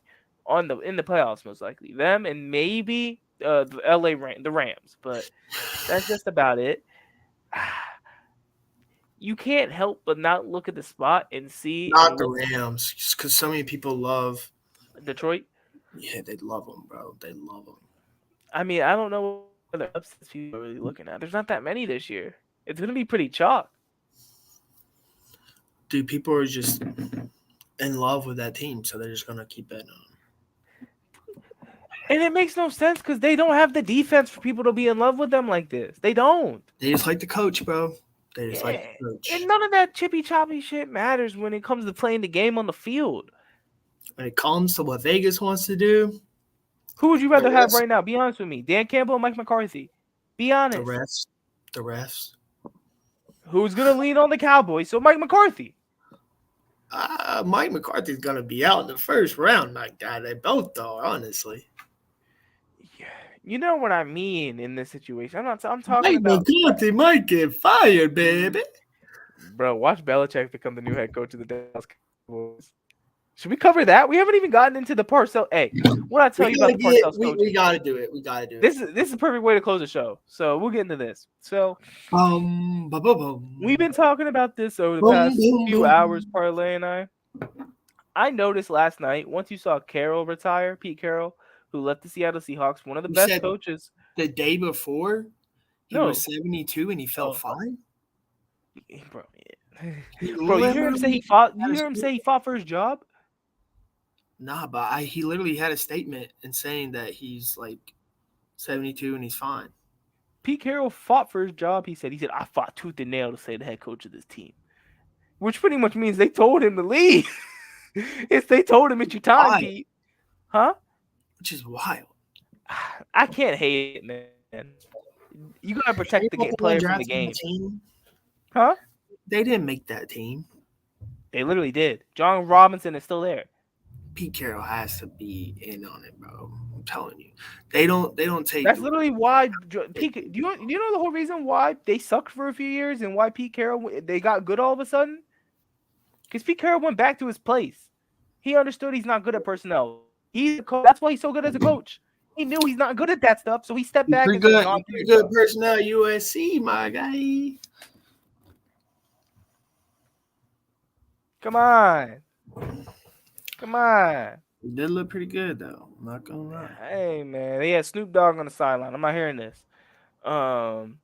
F: in the playoffs most likely. Them and maybe the Rams, but that's just about it. You can't help but not look at the spot and see.
E: Not the Rams, because so many people love
F: Detroit.
E: Yeah, they love them, bro. They love them.
F: I mean, I don't know what other upsets people are really looking at. There's not that many this year. It's going to be pretty chalk.
E: Dude, people are just in love with that team, so they're just going to keep betting on them.
F: And it makes no sense because they don't have the defense for people to be in love with them like this. They don't.
E: They just like the coach, bro. They just like the coach.
F: And none of that chippy-choppy shit matters when it comes to playing the game on the field.
E: When it comes to what Vegas wants to do.
F: Who would you rather have right now? Be honest with me. Dan Campbell or Mike McCarthy? Be honest.
E: The rest. The refs.
F: Who's going to lean on the Cowboys? So Mike McCarthy.
E: Mike McCarthy's gonna be out in the first round, my guy. They both are, honestly.
F: You know what I mean in this situation. I'm talking
E: Mike
F: about
E: McCarthy might get fired, baby.
F: bro. Watch Belichick become the new head coach of the Dallas Cowboys. Should we cover that? We haven't even gotten into the Parcells. Hey, what I tell you about the Parcells coaching?
E: We gotta do it. We gotta do it.
F: This is the perfect way to close the show. So we'll get into this. So we've been talking about this over the past few hours, Parlay and I. I noticed last night, once you saw Carroll retire, Pete Carroll, who left the Seattle Seahawks, one of the best coaches.
E: The day before, he was 72 and he felt fine.
F: Bro, you hear him say he fought? You hear him say he fought for his job?
E: Nah, but he literally had a statement in saying that he's like 72 and he's fine.
F: Pete Carroll fought for his job. He said, I fought tooth and nail to stay the head coach of this team. Which pretty much means they told him to leave. They told him it's your time, Pete. Huh?
E: Which is wild.
F: I can't hate it, man. You gotta protect the player from the game. Huh?
E: They didn't make that team.
F: They literally did. John Robinson is still there.
E: Pete Carroll has to be in on it, bro. I'm telling you. They don't take.
F: That's literally why Pete. Do you know the whole reason why they sucked for a few years and why Pete Carroll they got good all of a sudden? Because Pete Carroll went back to his place. He understood he's not good at personnel. He's a coach. That's why he's so good as a coach. He knew he's not good at that stuff, so he stepped back.
E: Pretty good personnel, USC, my guy.
F: Come on.
E: He did look pretty good, though. I'm not gonna lie.
F: Hey, man, they had Snoop Dogg on the sideline. I'm not hearing this. Come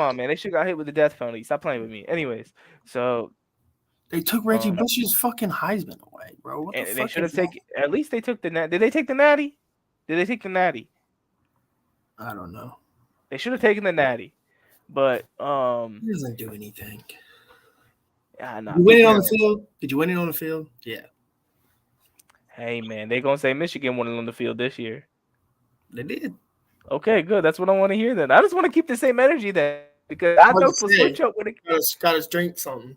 F: on, man. They should got hit with the death penalty. Stop playing with me. Anyways, so
E: they took Reggie Bush's fucking Heisman away, bro. What the fuck?
F: They should have taken. At least they took the Natty. Did they take the Natty? Did they take the Natty?
E: I don't know.
F: They should have taken the Natty, but
E: he doesn't do anything.
F: Yeah, no.
E: You win it on the field? Did you win it on the field? Yeah.
F: Hey, man, they gonna say Michigan won it on the field this year.
E: They did.
F: Okay, good. That's what I want to hear. Then I just want to keep the same energy then, because I know for switch up when it
E: got to drink something.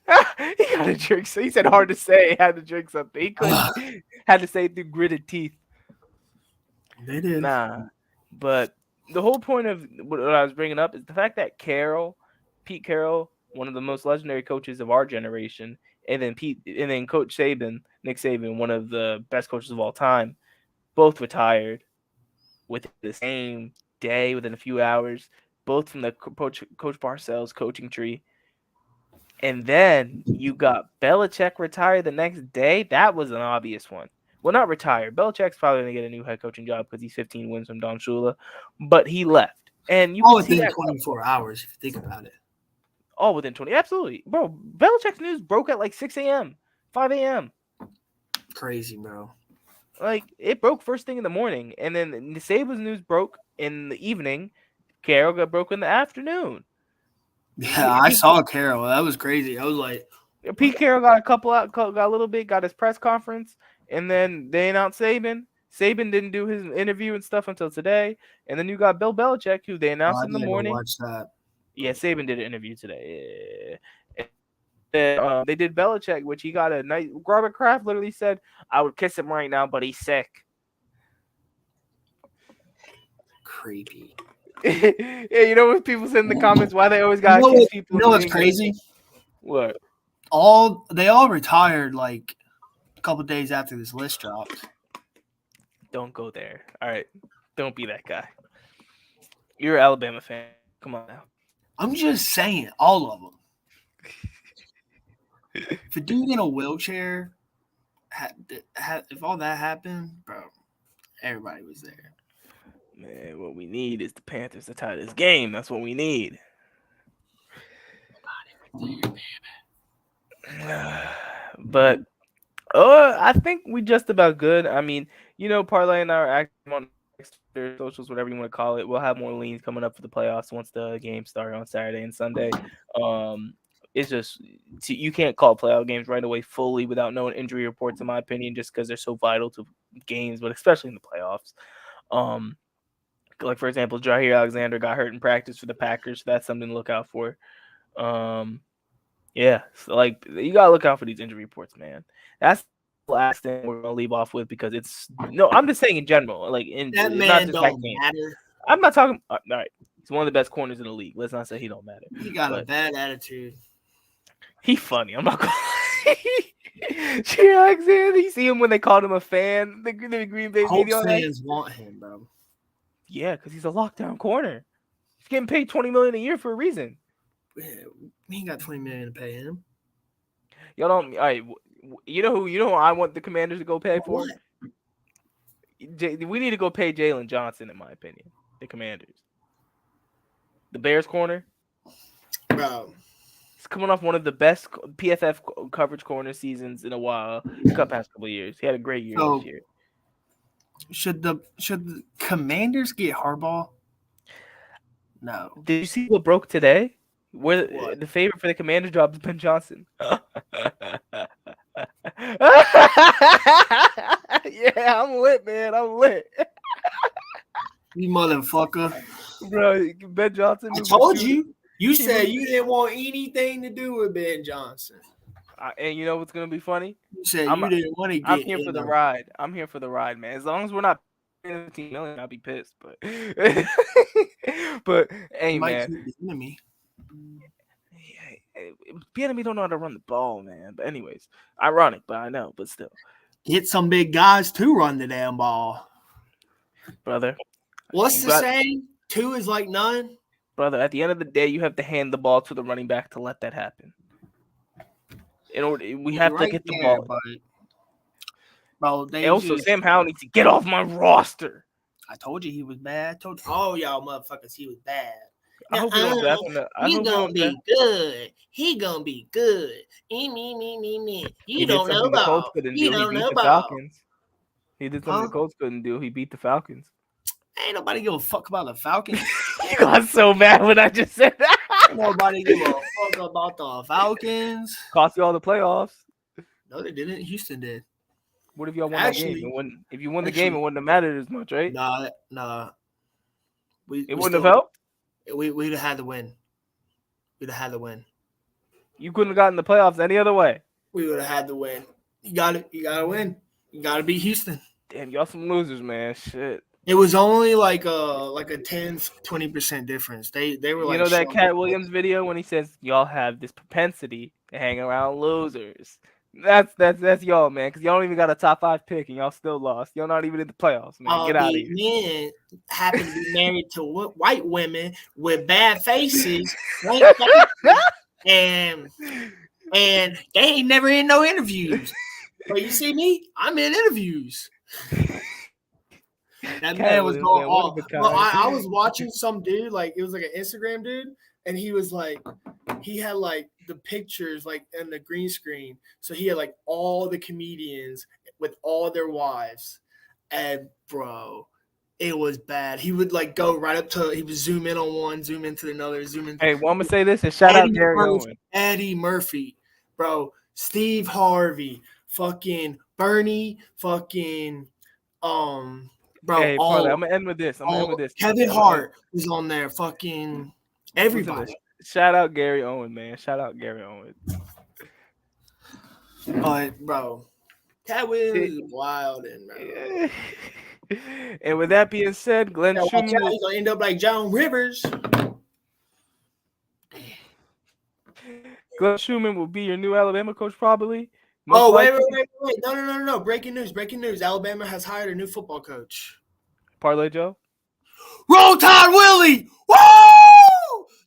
F: He got to drink. So he said hard to say. Had to drink something. He couldn't. Had to say it through gritted teeth.
E: They did.
F: Nah, but the whole point of what I was bringing up is the fact that Pete Carroll, one of the most legendary coaches of our generation, and then Coach Saban, Nick Saban, one of the best coaches of all time, both retired within the same day, within a few hours, both from the Coach Parcells coaching tree. And then you got Belichick retired the next day. That was an obvious one. Well, not retired. Belichick's probably going to get a new head coaching job because he's 15 wins from Don Shula. But he left. And you can see
E: within 24 hours, if you think about it.
F: All within 20. Absolutely. Bro, Belichick's news broke at like 6 a.m., 5 a.m.
E: Crazy, bro.
F: Like, it broke first thing in the morning. And then Saban's news broke in the evening. Carroll got broke in the afternoon.
E: Yeah, I saw Carroll. That was crazy. I was like,
F: Pete Carroll got a little bit, got his press conference, and then they announced Saban. Saban didn't do his interview and stuff until today. And then you got Bill Belichick, who they announced in the morning.
E: Watch that.
F: Yeah, Saban did an interview today. Yeah. They did Belichick, which he got a nice. Robert Kraft literally said, "I would kiss him right now, but he's sick."
E: Creepy.
F: Yeah, you know what people said in the comments? Why they always got kiss people?
E: You know what's crazy?
F: What?
E: They all retired like a couple days after this list dropped.
G: Don't go there. All right. Don't be that guy. You're an Alabama fan. Come on now.
E: I'm just saying, all of them. If a dude in a wheelchair, if all that happened, bro, everybody was there.
G: Man, what we need is the Panthers to tie this game. That's what we need. But I think we just about good. I mean, Parlay and I are active on their socials, whatever you want to call it. We'll have more leans coming up for the playoffs once the games start on Saturday and Sunday. It's just you can't call playoff games right away fully without knowing injury reports, in my opinion, just because they're so vital to games, but especially in the playoffs.
F: Like for example, Jair Alexander got hurt in practice for the Packers. So that's something to look out for. Yeah, so like you gotta look out for these injury reports, man. That's the last thing we're gonna leave off with because I'm just saying in general, like
E: That
F: not
E: man
F: just that
E: don't
F: game.
E: matter.
F: I'm not talking. All right, he's one of the best corners in the league. Let's not say he don't matter.
E: He got a
F: But
E: bad attitude.
F: he funny. I'm not gonna. Jair Alexander, you see him when they called him a fan. The Green Bay
E: Colts
F: media.
E: fans want him, bro.
F: Yeah, because he's a lockdown corner. He's getting paid $20 million a year for a reason.
E: Yeah, he ain't got $20 million to pay him.
F: Y'all don't. All right, you know who I want the Commanders to go pay for?
E: What?
F: We need to go pay Jalen Johnson, in my opinion. The Commanders. The Bears corner.
E: Bro.
F: He's coming off one of the best PFF coverage corner seasons in a while. The past couple of years. He had a great year this year.
E: Should the Commanders get Harbaugh? No.
F: Did you see what broke today? Where
E: What?
F: the favorite for the Commander job is Ben Johnson. Yeah, I'm lit, man. I'm lit.
E: You motherfucker.
F: Bro, Ben Johnson.
E: I told you. You said you didn't want anything to do with Ben Johnson.
F: And you know what's going to be funny?
E: You said
F: I'm-
E: you didn't want to get
F: I'm here for the
E: him.
F: ride. I'm here for the ride, man. As long as we're not paying $15 million, I'll be pissed. But, but hey,
E: You might
F: man.
E: keep the enemy.
F: Bieniemy don't know how to run the ball, man. But anyways, ironic, but I know. But still,
E: Get some big guys to run the damn ball.
F: brother.
E: What's
F: You
E: the
F: got-
E: saying? 2 is like none.
F: Brother, at the end of the day, you have to hand the ball to the running back to let that happen. In order, we have to get the ball.
E: Bro, they
F: And also,
E: just-
F: Sam Howell needs to get off my roster.
E: I told you he was bad. I told all y'all motherfuckers he was bad.
F: I hope we don't draft him. I
E: He
F: hope we
E: gonna
F: don't
E: be
F: draft.
E: good. He gonna be good. Me.
F: He
E: You
F: did
E: don't know
F: something the Colts
E: about.
F: couldn't
E: You
F: do. He
E: don't
F: beat
E: know
F: the
E: about.
F: Falcons. He did something
E: Huh?
F: the Colts couldn't do. He beat the Falcons.
E: Ain't nobody give a fuck about the Falcons.
F: You got so mad when I just said that.
E: Nobody give a fuck about the Falcons.
F: Cost you all the playoffs.
E: No, they didn't. Houston did.
F: What if y'all won
E: Actually-
F: that game? If you won the game, it wouldn't have mattered as much, right?
E: Nah.
F: It wouldn't have helped.
E: We'd have had to win. We'd have had to win.
F: You couldn't have gotten the playoffs any other way.
E: We would have had to win. You gotta win. You gotta beat Houston.
F: Damn, y'all some losers, man. Shit.
E: It was only like a 10-20% difference. They were like,
F: You know that
E: showing-
F: Cat Williams video when he says y'all have this propensity to hang around losers. That's y'all, man. Because y'all don't even got a top 5 pick and y'all still lost. Y'all not even in the playoffs, man. Get out of here.
E: Men happen to be married to white women with bad faces, and they ain't never in no interviews. But you see me, I'm in interviews. That man was
F: Williams,
E: going
F: man, what a
E: off.
F: good
E: But
F: guy.
E: I was watching some dude, like it was like an Instagram dude, and he was like, he had like the pictures like in the green screen. So he had like all the comedians with all their wives. And bro, it was bad. He would like go right up to, he would zoom in on one, zoom into another, zoom in.
F: Hey, well, I'm going to say this and shout out
E: Eddie
F: Gary
E: Murphy.
F: Owen.
E: Eddie Murphy, bro, Steve Harvey, fucking Bernie, fucking bro,
F: Hey,
E: all,
F: brother, I'm going to end with this.
E: Kevin Hart was on there, fucking everybody.
F: Shout out Gary Owen, man. Shout out Gary Owen.
E: But bro, Cat Williams is wild and bro.
F: And with that being said, Glenn
E: Yeah, watch out,
F: Schumann.
E: he's gonna end up like John Rivers.
F: Glenn Schumann will be your new Alabama coach, probably.
E: Oh,
F: Most likely.
E: wait. No. Breaking news. Alabama has hired a new football coach.
F: Parlay Joe.
E: Roll Tide Willie! Woo!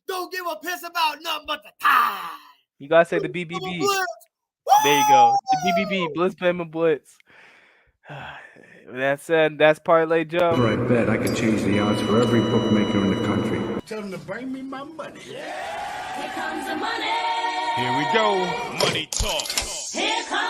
E: Don't give a piss about nothing but the Tide.
F: You gotta say the BBB. There you go. The BBB, Blitz Bama Blitz. With that said, that's Parlay Joe.
A: After I bet I could change the odds for every bookmaker in the country.
B: Tell them to bring me my money.
C: Here comes the money.
D: Here we go. Money talk.
C: Here comes